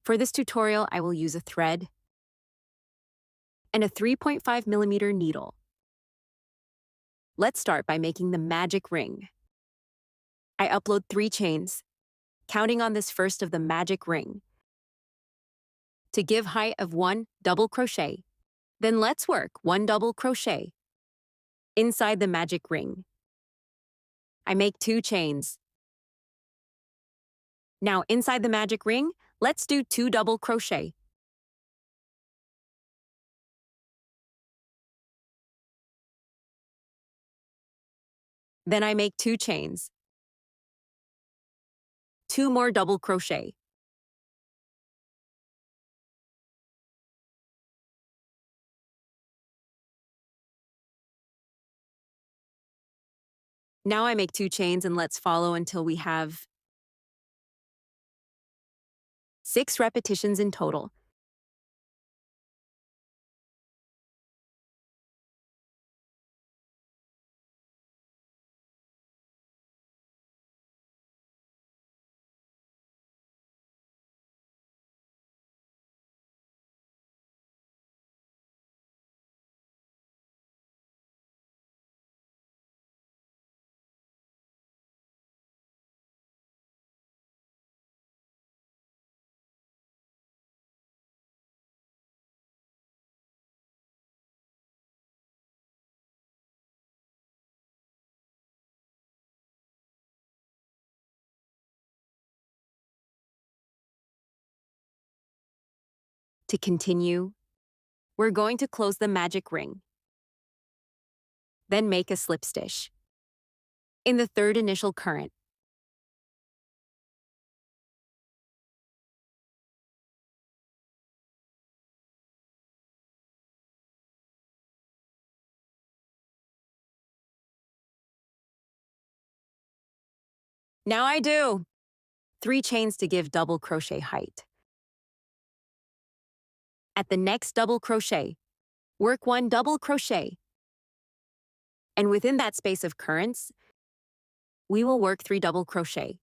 For this tutorial, I will use a thread and a 3.5mm needle. Let's start by making the magic ring. I upload 3 chains, counting on this first of the magic ring. To give height of 1 double crochet, then let's work 1 double crochet inside the magic ring. I make 2 chains. Now inside the magic ring, let's do 2 double crochet. Then I make 2 chains. 2 more double crochet. Now I make 2 chains and let's follow until we have 6 repetitions in total. To continue, we're going to close the magic ring. Then make a slip stitch in the 3rd initial current. Now I do 3 chains to give double crochet height. At the next double crochet, work 1 double crochet. And within that space of currents, we will work 3 double crochet.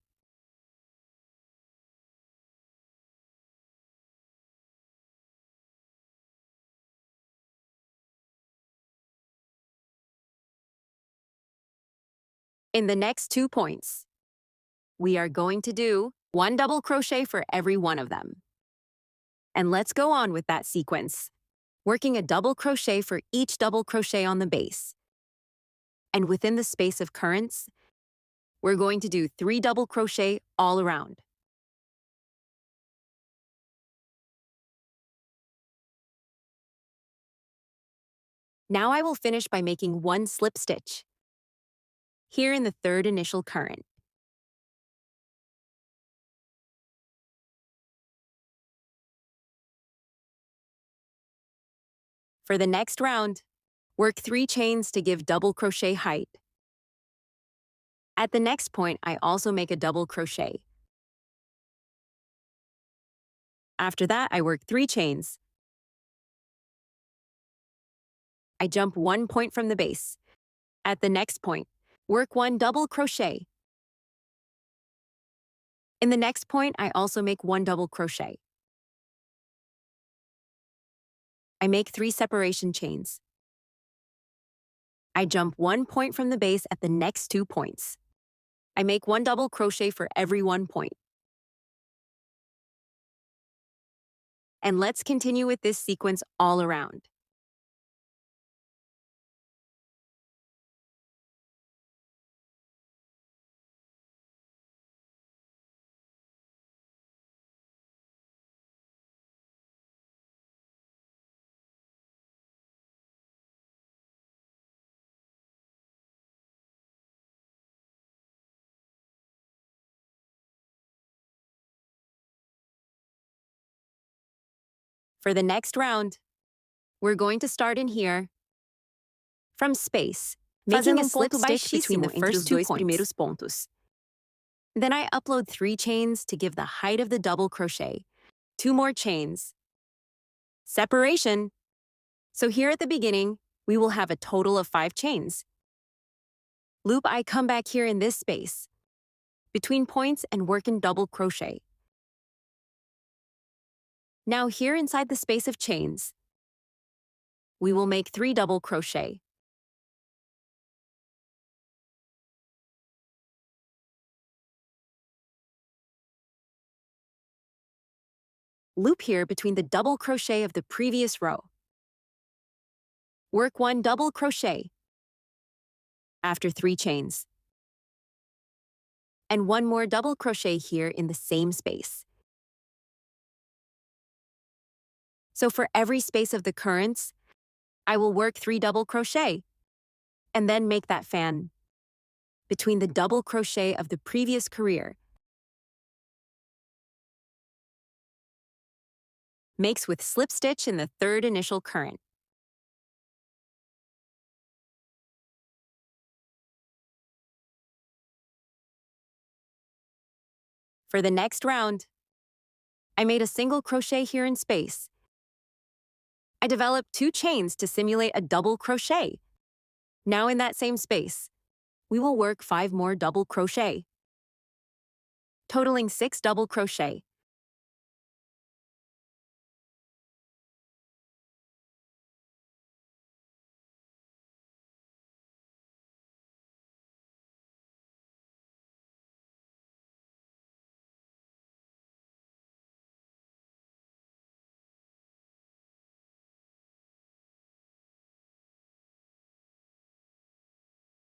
In the next 2 points, we are going to do 1 double crochet for every one of them. And let's go on with that sequence, working a double crochet for each double crochet on the base. And within the space of currents, we're going to do 3 double crochet all around. Now I will finish by making 1 slip stitch here in the 3rd initial current. For the next round, work 3 chains to give double crochet height. At the next point, I also make a double crochet. After that, I work 3 chains. I jump 1 point from the base. At the next point, work 1 double crochet. In the next point, I also make 1 double crochet. I make 3 separation chains. I jump 1 point from the base at the next 2 points. I make 1 double crochet for every 1 point. And let's continue with this sequence all around. For the next round, we're going to start in here from space, making a slip stitch between the first 2 primeiros pontos. Then I upload 3 chains to give the height of the double crochet, 2 more chains. Separation. So here at the beginning, we will have a total of 5 chains. Loop, I come back here in this space, between points and work in double crochet. Now here inside the space of chains, we will make 3 double crochet. Loop here between the double crochet of the previous row. Work 1 double crochet after 3 chains, and 1 more double crochet here in the same space. So for every space of the currents, I will work 3 double crochet, and then make that fan between the double crochet of the previous career. Makes with slip stitch in the 3rd initial current. For the next round, I made a single crochet here in space. I developed 2 chains to simulate a double crochet. Now in that same space, we will work 5 more double crochet, totaling 6 double crochet.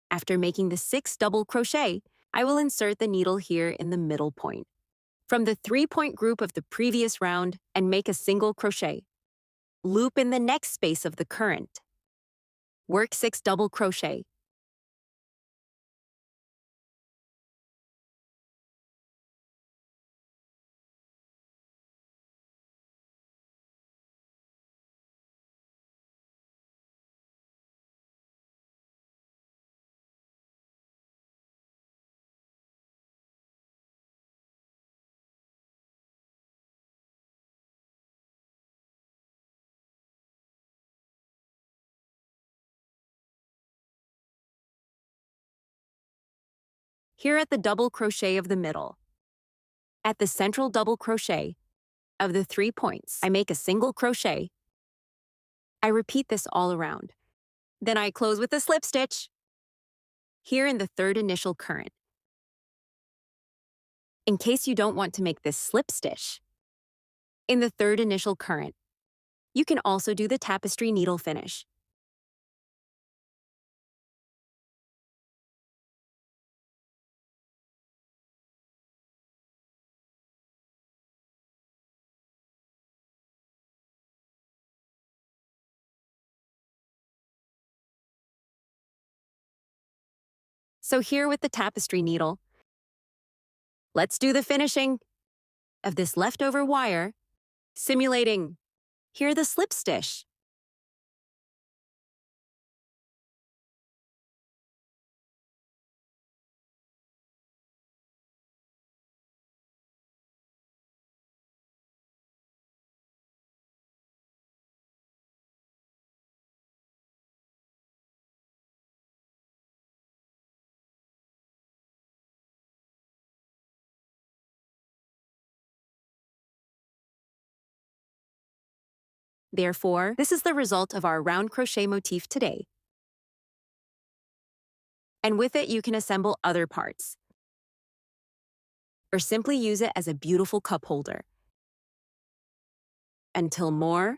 After making the 6 double crochet, I will insert the needle here in the middle point from the 3-point group of the previous round and make a single crochet. Loop in the next space of the current. Work 6 double crochet. Here at the double crochet of the middle, at the central double crochet of the 3 points, I make a single crochet. I repeat this all around. Then I close with a slip stitch here in the 3rd initial current. In case you don't want to make this slip stitch in the 3rd initial current, you can also do the tapestry needle finish. So here with the tapestry needle, let's do the finishing of this leftover wire, simulating here the slip stitch. Therefore, this is the result of our round crochet motif today. And with it, you can assemble other parts, or simply use it as a beautiful cup holder. Until more